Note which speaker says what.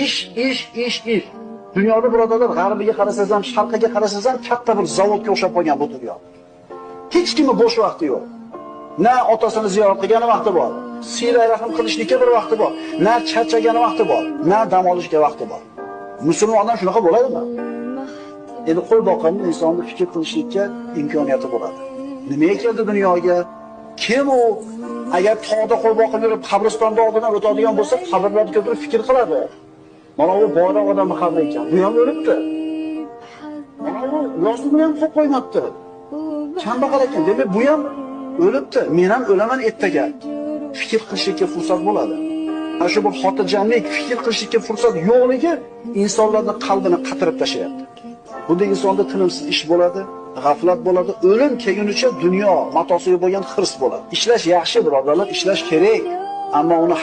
Speaker 1: Ish. Dunyoda birodarlar, g'arbiga qarasangiz ham, sharqiga qarasangiz ham katta bir zavodga o'xshab qolgan bu dunyo. Hech kimning bo'sh vaqti yo'q. Na otasini ziyorat qilgani vaqti bor, siyra rahim qilishlikka bir vaqti bor, na charchagani vaqti bor, na dam olishga vaqti bor. Musulmon odam shunaqa bo'ladimi? Endi qo'y boqimni insonni fikr qilishlikka imkoniyati bo'ladi. Nimaga keldi dunyoga? Kim u? Agar tog'da qo'y boqib yurib, qabristonda oldidan o'tadigan bo'lsa, qabrlarga o'tirib fikr qiladi. Mana bu boyroq odamning qabri ekan. Bu ham o'libdi. Mana bu yozuvni ham qo'yib qo'ymabdi. Kambag'al ekan. Demak, bu ham o'libdi. Men ham o'laman ertaga. Fikr qilishga fursat bo'ladi. Ana shu bir xotirjamlik, fikr qilishga fursat yo'qligi insonlarning qalbini qatirib tashlayapti. Bunda insonda tinimsiz ish bo'ladi, g'aflat bo'ladi, o'lim kelgunicha dunyo matosiga bo'lgan hirs bo'ladi. Ishlash yaxshi birodarlar, ishlash kerak, ammo uni